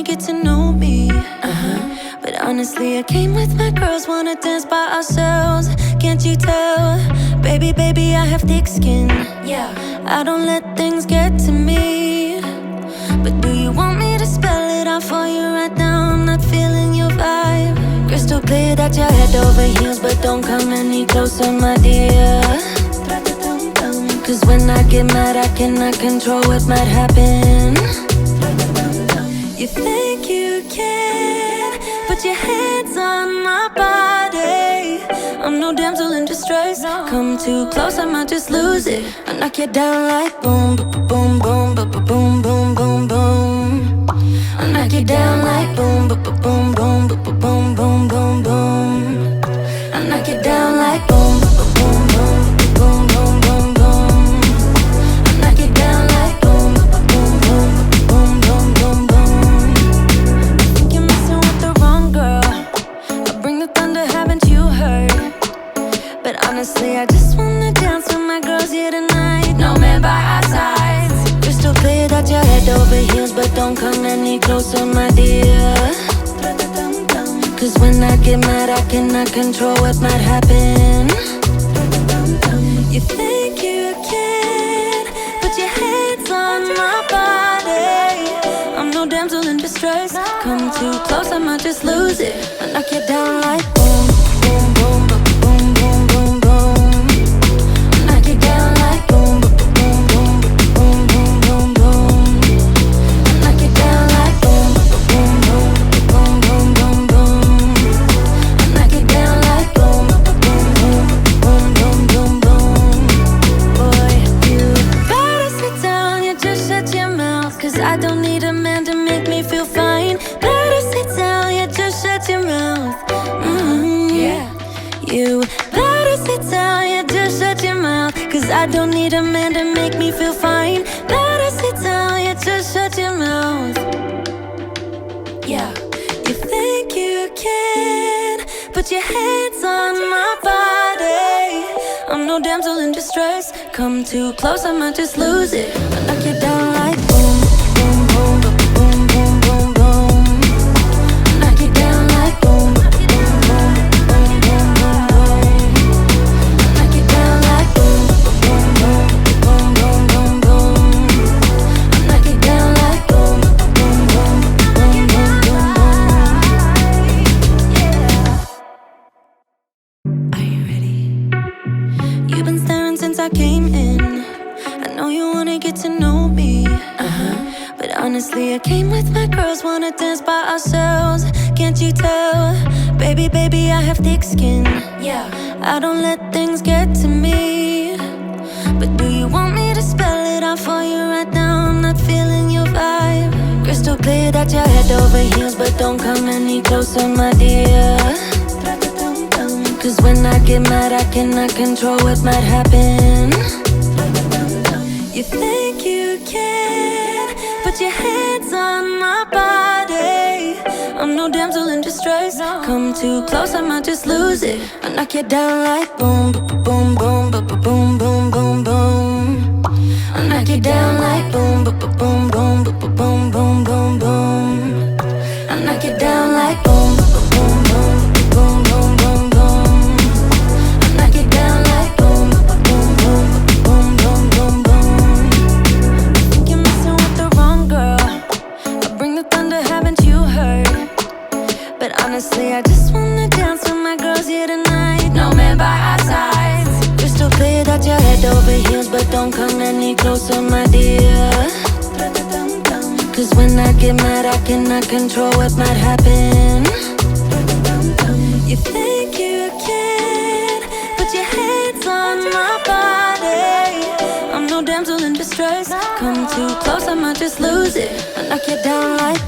get to know me. But honestly, I came with my girls, wanna dance by ourselves. Can't you tell? Baby, baby, I have thick skin. Yeah, I don't let things get to me. But do you want me to spell it out for you right now? I'm not feeling your vibe. Crystal clear that you're head over heels, but don't come any closer, my dear. Cause when I get mad, I cannot control what might happen. You think you can put your hands on my body. I'm no damsel in distress. Come too close, I might just lose it. I knock you down like boom, boom, boom, boom, boom, boom, boom, boom. I knock you down like boom, boom, boom, boom, boom, boom, boom, boom, boom. I knock you down like boom, boom, boom, boom, boom, boom, boom. I knock you down like boom, boom, boom, boom, boom, boom, boom. I think you're messing with the wrong girl. I bring the thunder, haven't you heard? But honestly, I just wanna dance with my girls here tonight. No man by our sides. Crystal clear that you're head over heels, but don't come any closer, my dear. Cause when I get mad, I cannot control what might happen. You think you can put your hands on my body. I'm no damsel in distress. Come too close, I might just lose it. I knock you down like boom, boom, boom, boom, boom, boom, boom. I knock you down like boom, boom, boom, boom, boom, boom, boom. I knock you down like boom, boom, boom, boom, boom, boom, boom. I knock you down like boom, boom, boom, boom, boom, boom, boom. Boy, you better sit down, you just shut your mouth. Cause I don't need a man to make me feel fine. Better sit down, you just shut your mouth. Yeah. You better sit down, you just shut your mouth. Cause I don't need a man to make me feel fine. Better sit down, you just shut your mouth. Yeah. You think you can put your hands on my body. I'm no damsel in distress. Come too close, I might just lose it. I knock you down like boom, boom, boom, boom, boom, boom, boom. I knock you down like boom, boom, boom, boom, boom, boom, boom. I knock you down like boom, boom, boom, boom, boom, boom, boom. I knock you down like boom, boom, boom, boom, boom, boom, boom. Yeah. Are you ready? You've been staring since I came in. I know you wanna get to know me. But honestly, I came with my girls, wanna dance by ourselves. Can't you tell? Baby, baby, I have thick skin. Yeah, I don't let things get to me. But do you want me to spell it out for you right now? I'm not feeling your vibe. Crystal clear that you're head over heels, but don't come any closer, my dear. Cause when I get mad, I cannot control what might happen. You think you can put your hands on my body. I'm no damsel in distress. Come too close, I might just lose it. I knock you down like boom, boom, boom, boom, boom, boom, boom, boom. I knock you down like boom, boom, boom, boom, boom, boom, boom, boom. I knock you down like boom, boom, boom, boom, boom, boom, boom. I knock you down like boom, boom, boom, boom, boom, boom, boom. I think you're messing with the wrong girl. I bring the thunder, haven't you heard? But honestly, I just wanna dance with my girls here tonight. No man by our sides. Crystal clear that you're head over heels, but don't come any closer, my dear. Cause when I get mad, I cannot control what might happen. You think you can put your hands on my body. I'm no damsel in distress. Come too close, I might just lose it. I knock you down like